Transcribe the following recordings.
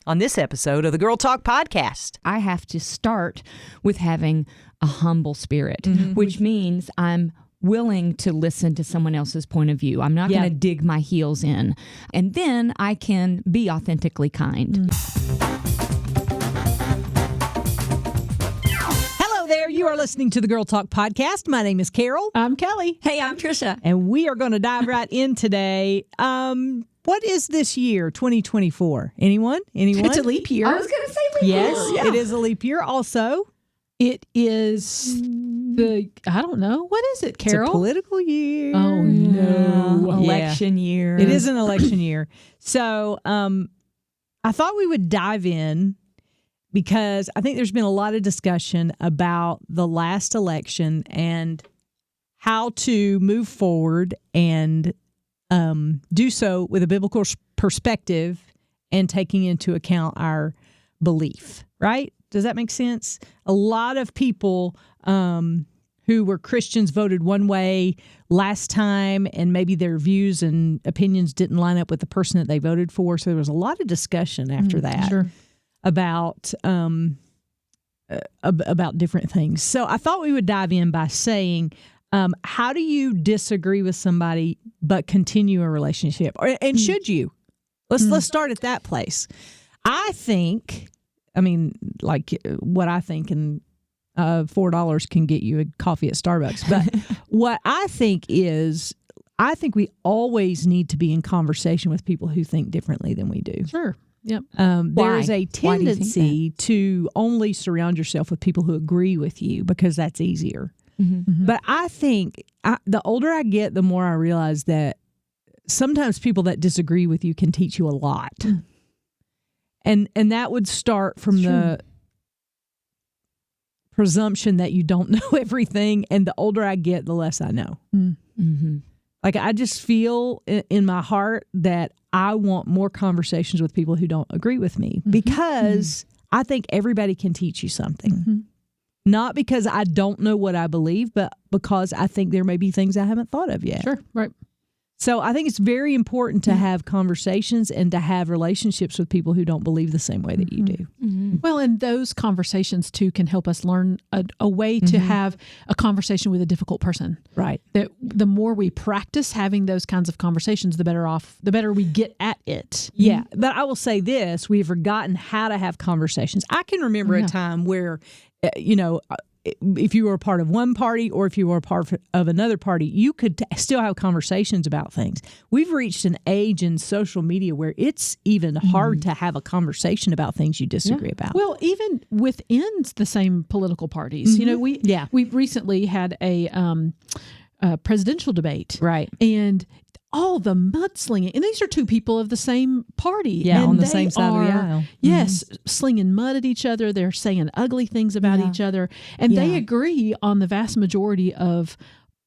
on this episode of the Girl Talk Podcast. I have to start with having a humble spirit, Mm-hmm. which means I'm willing to listen to someone else's point of view. I'm not going to dig my heels in. And then I can be authentically kind. Hello there. You are listening to the Girl Talk Podcast. My name is Carol. I'm Kelly. Hey, I'm Trisha. And we are going to dive right in today. What is this year, 2024? Anyone? It's a leap year. I was going to say leap Yes, year. it is a leap year. Also, It is I don't know. What is it, Carol? it's a political year. Oh, no. Election year. It is an election year. So I thought we would dive in because I think there's been a lot of discussion about the last election and how to move forward and do so with a biblical perspective and taking into account our belief, right? Does that make sense? A lot of people who were Christians voted one way last time, and maybe their views and opinions didn't line up with the person that they voted for. So there was a lot of discussion after that about different things. So I thought we would dive in by saying, how do you disagree with somebody but continue a relationship? And should you? Let's start at that place. Like what I think, and $4 can get you a coffee at Starbucks. But what I think is, I think we always need to be in conversation with people who think differently than we do. Sure. Yep. There is a Why do you think tendency to only surround yourself with people who agree with you because that's easier. Mm-hmm. But I think the older I get, the more I realize that sometimes people that disagree with you can teach you a lot. And that would start from the presumption that you don't know everything. And the older I get, the less I know. Mm-hmm. Like, I just feel in my heart that I want more conversations with people who don't agree with me because I think everybody can teach you something. Not because I don't know what I believe, but because I think there may be things I haven't thought of yet. Sure. Right. So I think it's very important to have conversations and to have relationships with people who don't believe the same way that you do. Mm-hmm. Well, and those conversations, too, can help us learn a way to have a conversation with a difficult person. Right. That the more we practice having those kinds of conversations, the better we get at it. Yeah. But I will say this, we've forgotten how to have conversations. I can remember a time where, if you were a part of one party or if you were a part of another party, you could still have conversations about things. We've reached an age in social media where it's even hard to have a conversation about things you disagree about. Well, even within the same political parties, we recently had a presidential debate, Right. And all the mudslinging, and these are two people of the same party, Yeah, and on the they same side of the aisle. Yes, slinging mud at each other. They're saying ugly things about each other, and they agree on the vast majority of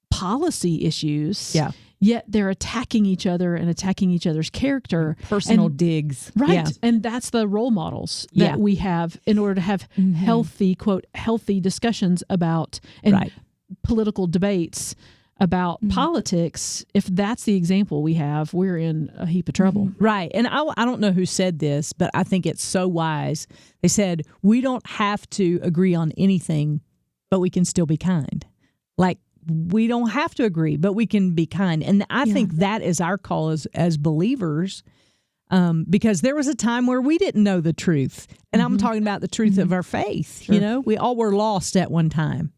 policy issues. Yeah. Yet they're attacking each other and attacking each other's character. Personal And- digs. Right. Yeah. And that's the role models that we have in order to have healthy, quote, healthy discussions about and political debates about politics. If that's the example we have, we're in a heap of trouble. Right. And I don't know who said this, but I think it's so wise. They said, we don't have to agree on anything, but we can still be kind. Like, we don't have to agree, but we can be kind. And I think that is our call as believers, because there was a time where we didn't know the truth. And I'm talking about the truth of our faith. Sure. We all were lost at one time.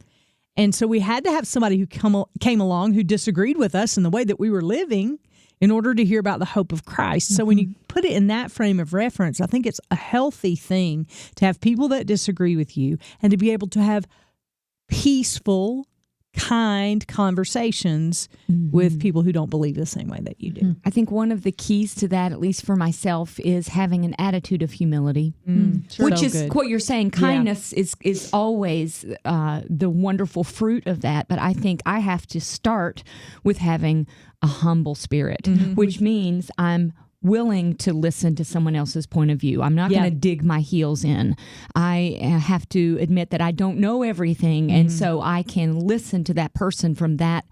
And so we had to have somebody who came along who disagreed with us in the way that we were living in order to hear about the hope of Christ. So when you put it in that frame of reference, I think it's a healthy thing to have people that disagree with you and to be able to have peaceful, kind conversations with people who don't believe the same way that you do. I think one of the keys to that, at least for myself, is having an attitude of humility, which So is good. what you're saying. Kindness is always the wonderful fruit of that. But I think I have to start with having a humble spirit, which means I'm willing to listen to someone else's point of view. I'm not going to dig my heels in. I have to admit that I don't know everything, and so I can listen to that person from that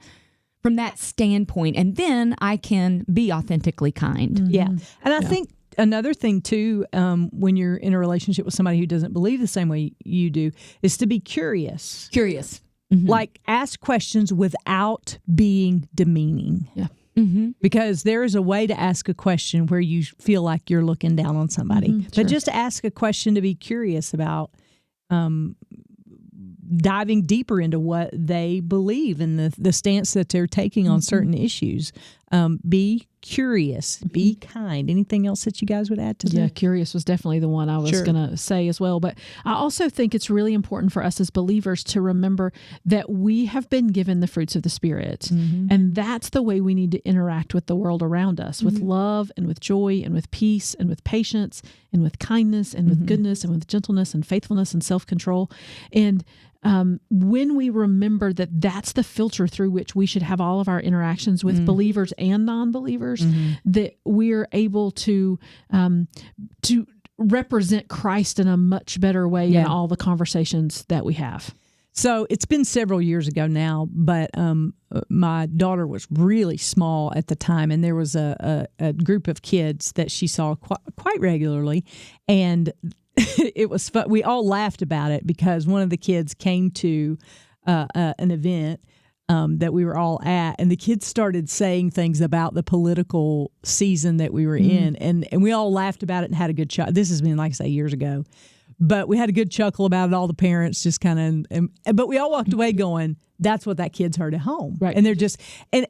standpoint, and then I can be authentically kind. Yeah. And I think another thing too, when you're in a relationship with somebody who doesn't believe the same way you do, is to be curious. Curious. Like ask questions without being demeaning. Yeah. Because there is a way to ask a question where you feel like you're looking down on somebody. But just ask a question to be curious about, diving deeper into what they believe and the stance that they're taking on certain issues. Be curious, be kind. Anything else that you guys would add to that? Yeah, curious was definitely the one I was going to say as well. But I also think it's really important for us as believers to remember that we have been given the fruits of the Spirit. And that's the way we need to interact with the world around us, with love and with joy and with peace and with patience and with kindness and with goodness and with gentleness and faithfulness and self-control. And when we remember that that's the filter through which we should have all of our interactions with believers and non-believers, that we're able to represent Christ in a much better way in all the conversations that we have. So it's been several years ago now, but my daughter was really small at the time, and there was a group of kids that she saw quite regularly, and it was fun. We all laughed about it because one of the kids came to an event that we were all at, and the kids started saying things about the political season that we were in, and we all laughed about it and had a good chuckle. This has been, like I say, years ago, but we had a good chuckle about it. All the parents just kind of, but we all walked away going, that's what that kid's heard at home. Right. And they're just, and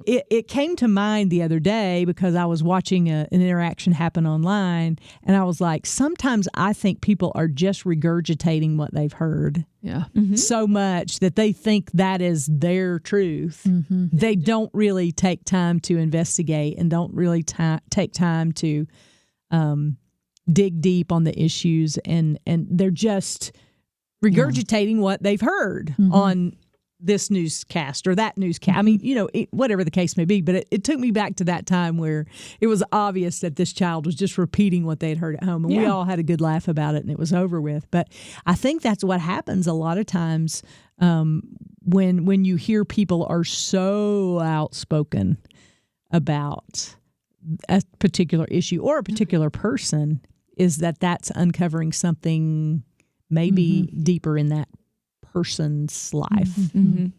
it came to mind the other day because I was watching an interaction happen online, and I was like, sometimes I think people are just regurgitating what they've heard. Yeah. So much that they think that is their truth. They don't really take time to investigate and don't really take time to dig deep on the issues, and they're just regurgitating what they've heard on this newscast or that newscast. I mean, whatever the case may be, but it took me back to that time where it was obvious that this child was just repeating what they'd heard at home, and we all had a good laugh about it, and it was over with. But I think that's what happens a lot of times when you hear people are so outspoken about a particular issue or a particular person, is that's uncovering something maybe deeper in that person's life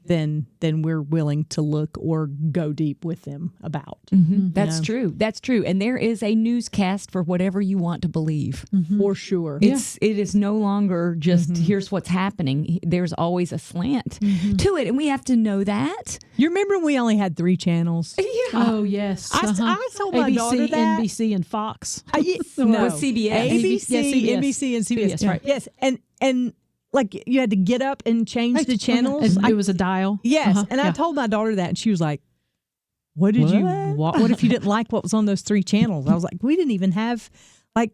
than we're willing to look or go deep with them about. That's true. That's true. And there is a newscast for whatever you want to believe. For sure. It is no longer just here's what's happening. There's always a slant to it, and we have to know that. You remember when we only had 3 channels? Yeah. Oh, yes. I told my ABC, daughter that. NBC, and Fox. No. CBS. ABC, CBS. NBC, and CBS. CBS, right. Yes. And like you had to get up and change the channels. And it was a dial. Yes. And I told my daughter that, and she was like, what did you what if you didn't like what was on those 3 channels? I was like, we didn't even have like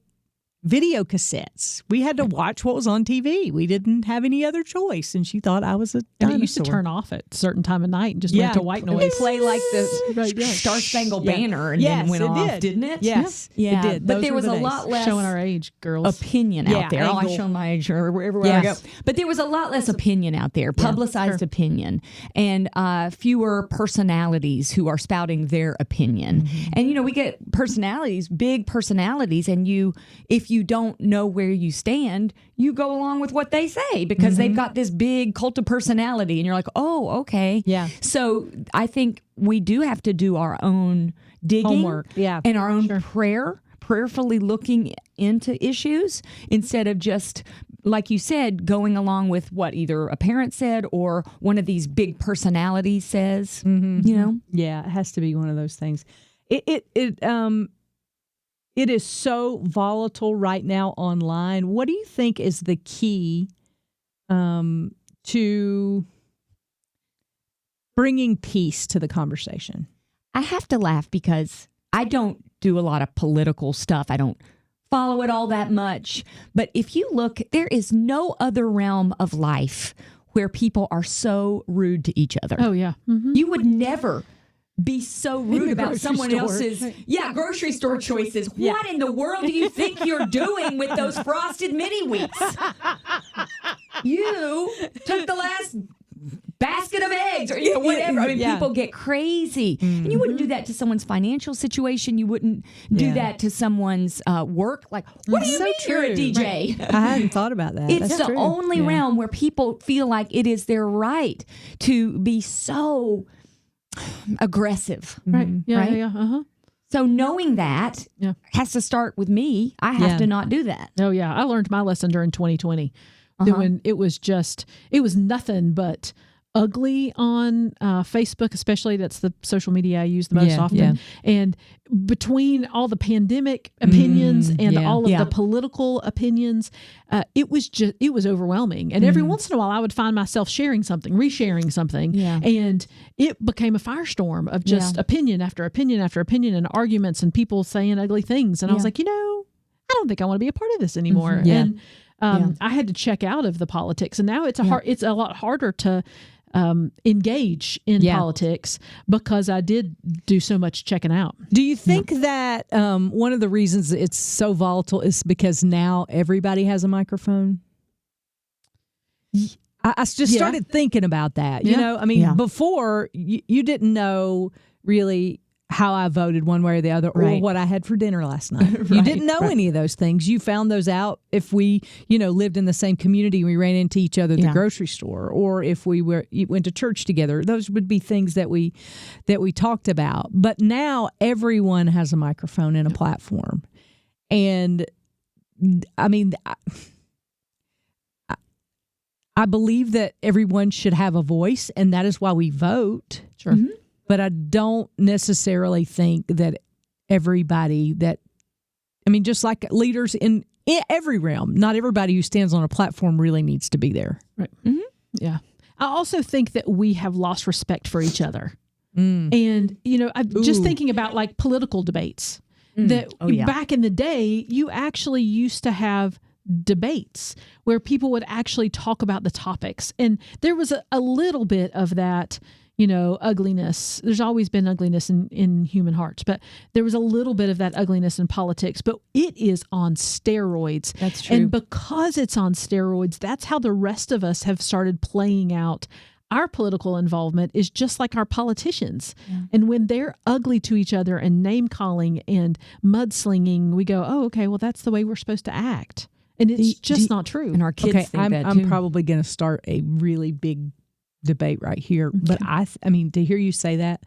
video cassettes. We had to watch what was on TV. We didn't have any other choice. And she thought I was a dinosaur. And it used to turn off at a certain time of night and just went to white noise. It play like the Star Spangled Banner and then went off, didn't it? Yes. Yeah. It did. But Those there were was the a days. lot less Showing our age, girls. opinion out there. I show my age everywhere I go. But there was a lot less opinion out there, publicized opinion, and fewer personalities who are spouting their opinion. And, we get personalities, big personalities, and if you don't know where you stand, you go along with what they say because they've got this big cult of personality, and you're like, oh, okay. Yeah. So I think we do have to do our own digging homework, and our own prayerfully looking into issues instead of just, like you said, going along with what either a parent said or one of these big personalities says. Yeah, it has to be one of those things. It is so volatile right now online. What do you think is the key to bringing peace to the conversation? I have to laugh because I don't do a lot of political stuff. I don't follow it all that much. But if you look, there is no other realm of life where people are so rude to each other. Oh, yeah. You would never be so rude about someone store. else's grocery store choices. What in the world do you think you're doing with those frosted mini wheats? You took the last basket of eggs or whatever. I mean, people get crazy. And you wouldn't do that to someone's financial situation. You wouldn't do that to someone's work. Like, what do you mean you're a DJ? Right. I hadn't thought about that. It's the only realm where people feel like it is their right to be so aggressive. Right. Yeah. Right? Yeah. Uh-huh. So knowing that has to start with me. I have to not do that. Oh, yeah. I learned my lesson during 2020 when it was nothing but ugly on Facebook, especially. That's the social media I use the most often. Yeah. And between all the pandemic opinions and all of the political opinions, it was overwhelming. And every once in a while I would find myself sharing something, resharing something. Yeah. And it became a firestorm of just opinion after opinion after opinion and arguments and people saying ugly things. And I was like, I don't think I want to be a part of this anymore. And I had to check out of the politics. And now it's a lot harder to engage in politics because I did do so much checking out. Do you think that one of the reasons it's so volatile is because now everybody has a microphone? I just started thinking about that. You know, I mean, before you didn't know really how I voted one way or the other, or what I had for dinner last night. You didn't know any of those things. You found those out if we, lived in the same community. We ran into each other at the grocery store, or if we went to church together. Those would be things that we talked about. But now everyone has a microphone and a platform, and I mean, I believe that everyone should have a voice, and that is why we vote. Sure. Mm-hmm. But I don't necessarily think that everybody just like leaders in every realm, not everybody who stands on a platform really needs to be there. Right. Mm-hmm. Yeah. I also think that we have lost respect for each other. And, I'm just thinking about like political debates that back in the day, you actually used to have debates where people would actually talk about the topics. And there was a little bit of that, ugliness. There's always been ugliness in human hearts, but there was a little bit of that ugliness in politics, but it is on steroids. That's true. And because it's on steroids, that's how the rest of us have started playing out. Our political involvement is just like our politicians. Yeah. And when they're ugly to each other and name calling and mudslinging, we go, oh, okay, well, that's the way we're supposed to act. And it's just not true. And our kids think that too. I'm probably going to start a really big debate right here. Okay. But I mean, to hear you say that,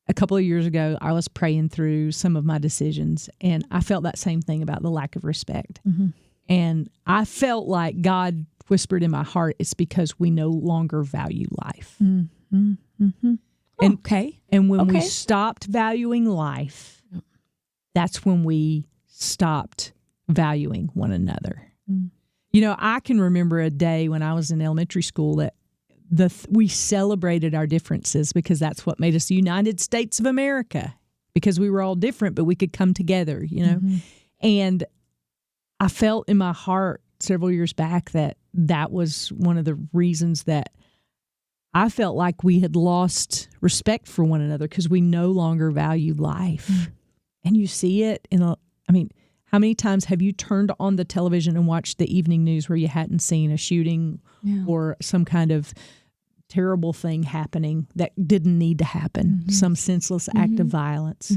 a couple of years ago, I was praying through some of my decisions, and I felt that same thing about the lack of respect. Mm-hmm. And I felt like God whispered in my heart, it's because we no longer value life. Mm-hmm. Mm-hmm. And when we stopped valuing life, that's when we stopped valuing one another. Mm. I can remember a day when I was in elementary school that we celebrated our differences because that's what made us the United States of America, because we were all different, but we could come together, Mm-hmm. And I felt in my heart several years back that was one of the reasons that I felt like we had lost respect for one another because we no longer value life. Mm-hmm. And you see it how many times have you turned on the television and watched the evening news where you hadn't seen a shooting or some kind of terrible thing happening that didn't need to happen, some senseless act of violence,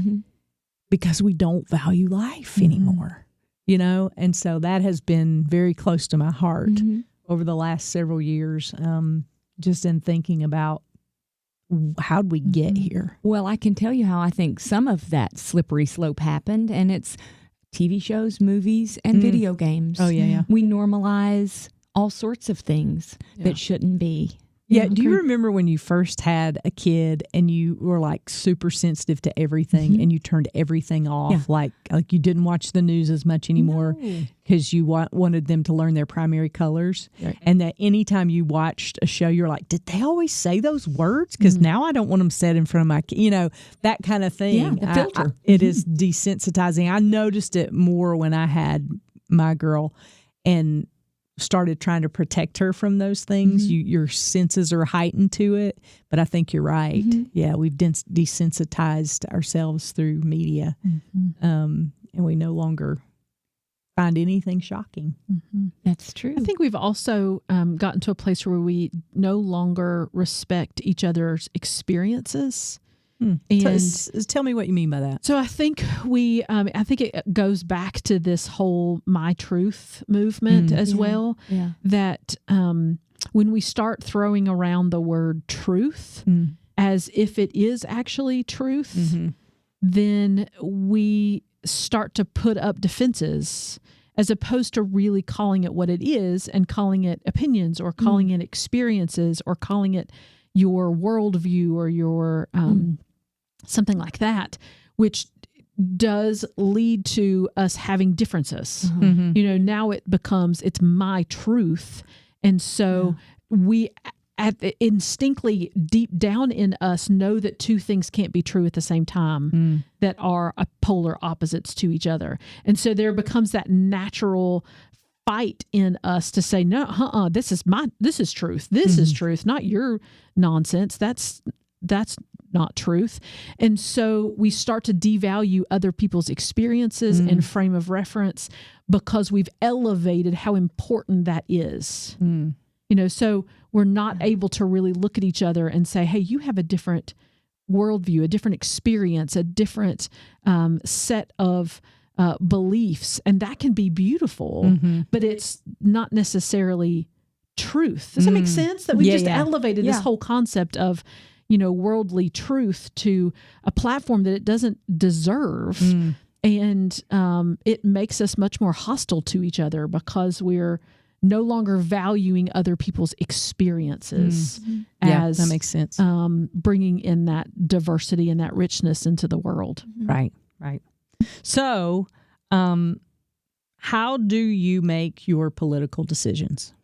because we don't value life anymore, And so that has been very close to my heart over the last several years, just in thinking about how'd we get here? Well, I can tell you how I think some of that slippery slope happened, and it's TV shows, movies, and video games. Oh, yeah. We normalize all sorts of things that shouldn't be. Yeah. Do you remember when you first had a kid and you were like super sensitive to everything and you turned everything off? Like you didn't watch the news as much anymore because you wanted them to learn their primary colors. Right. And that anytime you watched a show, you're like, did they always say those words? Because now I don't want them said in front of my kid, that kind of thing. Yeah, the filter. It is desensitizing. I noticed it more when I had my girl and started trying to protect her from those things. Your senses are heightened to it, but I think you're right. Yeah, we've desensitized ourselves through media, and we no longer find anything shocking. Mm-hmm. That's true. I think we've also gotten to a place where we no longer respect each other's experiences. And tell me what you mean by that. So I think I think it goes back to this whole My Truth movement as well. Yeah. That when we start throwing around the word truth as if it is actually truth, then we start to put up defenses as opposed to really calling it what it is and calling it opinions or calling it experiences or calling it your worldview or your something like that, which does lead to us having differences. You know, now it becomes, it's my truth. And so we instinctively deep down in us know that two things can't be true at the same time that are polar opposites to each other. And so there becomes that natural fight in us to say, no, this is truth. This is truth, not your nonsense. That's not truth. And so we start to devalue other people's experiences and frame of reference because we've elevated how important that is. You know, so we're not able to really look at each other and say, hey, you have a different worldview, a different experience, a different set of beliefs. And that can be beautiful, but it's not necessarily truth. Does that make sense? That we just elevated this whole concept of, you know, worldly truth to a platform that it doesn't deserve. And it makes us much more hostile to each other because we're no longer valuing other people's experiences as that makes sense. Bringing in that diversity and that richness into the world. Right. So, how do you make your political decisions?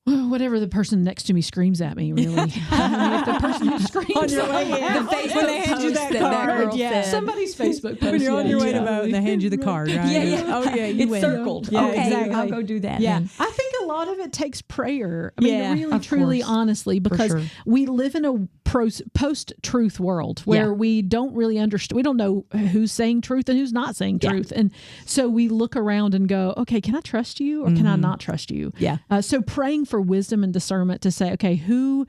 Well, whatever the person next to me screams at me, really. If the person who screams on your way in, when they hand you that card, somebody's Facebook post. When you're on your way to vote and they hand you the card, right? Oh yeah, you it's win. Circled. Yeah, okay, exactly. I'll go do that. Yeah, then. I think a lot of it takes prayer. I mean, really, of truly, course. honestly, because we live in a post-truth world where we don't really understand. We don't know who's saying truth and who's not saying truth, and so we look around and go, "Okay, can I trust you or can I not trust you?" Yeah. So praying for wisdom and discernment to say, okay, who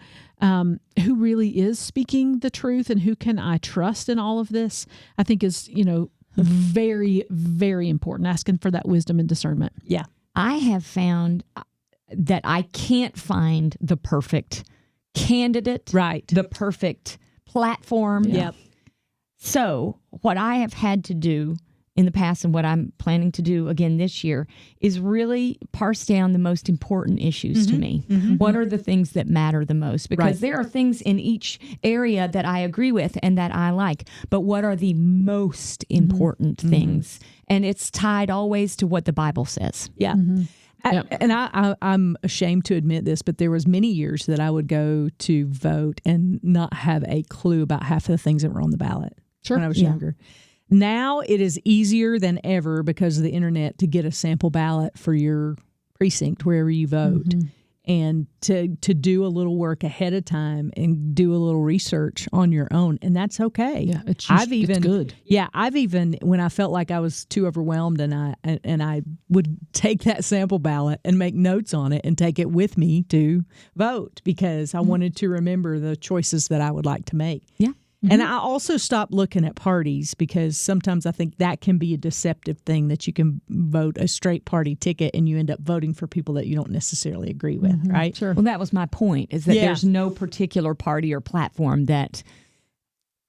really is speaking the truth and who can I trust in all of this, I think is, you know, very, very important, asking for that wisdom and discernment. Yeah. I have found that I can't find the perfect candidate, the perfect platform. Yep. So what I have had to do in the past and what I'm planning to do again this year is really parse down the most important issues to me. What are the things that matter the most? Because there are things in each area that I agree with and that I like, but what are the most important things? And it's tied always to what the Bible says. Yeah. And I'm ashamed to admit this, but there was many years that I would go to vote and not have a clue about half of the things that were on the ballot when I was younger. Now it is easier than ever because of the internet to get a sample ballot for your precinct wherever you vote, and to do a little work ahead of time and do a little research on your own, and that's okay. Yeah, it's good. Yeah, I've even when I felt like I was too overwhelmed, and I would take that sample ballot and make notes on it and take it with me to vote because I wanted to remember the choices that I would like to make. Yeah. And I also stopped looking at parties because sometimes I think that can be a deceptive thing that you can vote a straight party ticket and you end up voting for people that you don't necessarily agree with, right? Sure. Well, that was my point, is that there's no particular party or platform that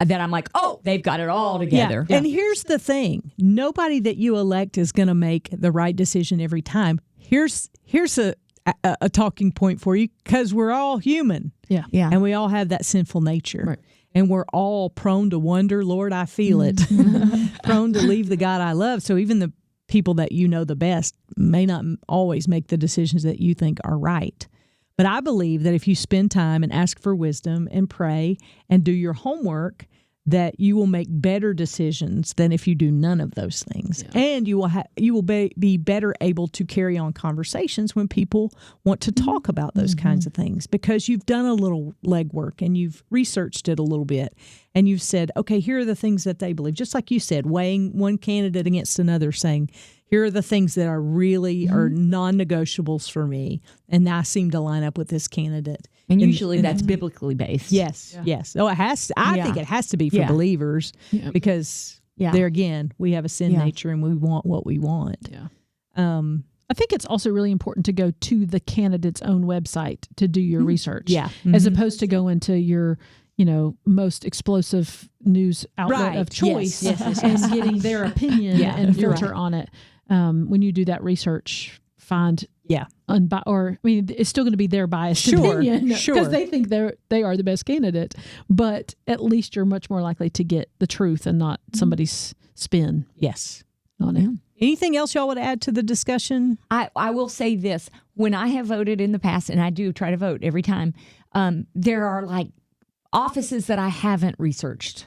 I'm like, oh, they've got it all together. Yeah. And here's the thing. Nobody that you elect is going to make the right decision every time. Here's a talking point for you because we're all human. Yeah. And we all have that sinful nature. Right. And we're all prone to wonder, Lord, I feel it. Prone to leave the God I love. So even the people that you know the best may not always make the decisions that you think are right. But I believe that if you spend time and ask for wisdom and pray and do your homework, that you will make better decisions than if you do none of those things. Yeah. And you will be better able to carry on conversations when people want to talk about those kinds of things, because you've done a little legwork and you've researched it a little bit and you've said, okay, here are the things that they believe. Just like you said, weighing one candidate against another, saying, here are the things that are really are non-negotiables for me, and I seem to line up with this candidate. And usually that's biblically based. Yes, yes. Oh, it has to, I think it has to be for believers because there again, we have a sin nature and we want what we want. Yeah. I think it's also really important to go to the candidate's own website to do your research. Yeah. As opposed to go into your most explosive news outlet of choice and getting their opinion and filter on it. When you do that research, find it's still going to be their biased opinion because they think they are the best candidate, but at least you're much more likely to get the truth and not somebody's spin. Yes, on it. Anything else y'all would add to the discussion? I will say this: when I have voted in the past, and I do try to vote every time, there are like offices that I haven't researched.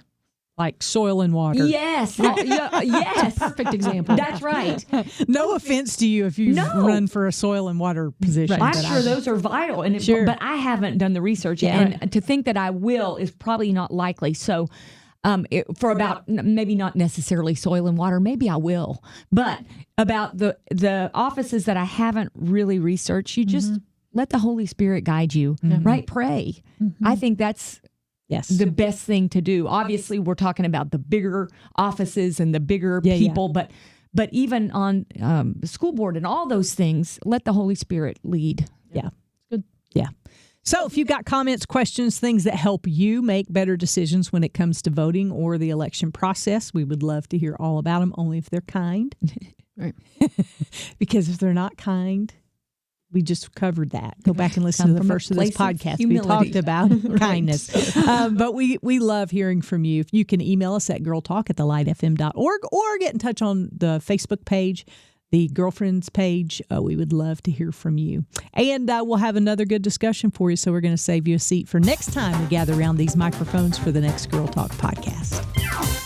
Like soil and water. Yes. Yes. Perfect example. That's right. No offense to you if you run for a soil and water position. Right. I'm sure those are vital, but I haven't done the research yet. And to think that I will is probably not likely. So for about maybe not necessarily soil and water, maybe I will. But about the offices that I haven't really researched, you just let the Holy Spirit guide you, right? Pray. I think that's the best thing to do. Obviously, we're talking about the bigger offices and the bigger people, but even on the school board and all those things, let the Holy Spirit lead. Yeah. Good. Yeah. So if you've got comments, questions, things that help you make better decisions when it comes to voting or the election process, we would love to hear all about them, only if they're kind. Right. Because if they're not kind, we just covered that. Go back and listen to the first of this podcast. We talked about kindness. But we love hearing from you. You can email us at girltalk@thelightfm.org or get in touch on the Facebook page, the Girlfriends page. We would love to hear from you. And we'll have another good discussion for you. So we're going to save you a seat for next time we gather around these microphones for the next Girl Talk podcast.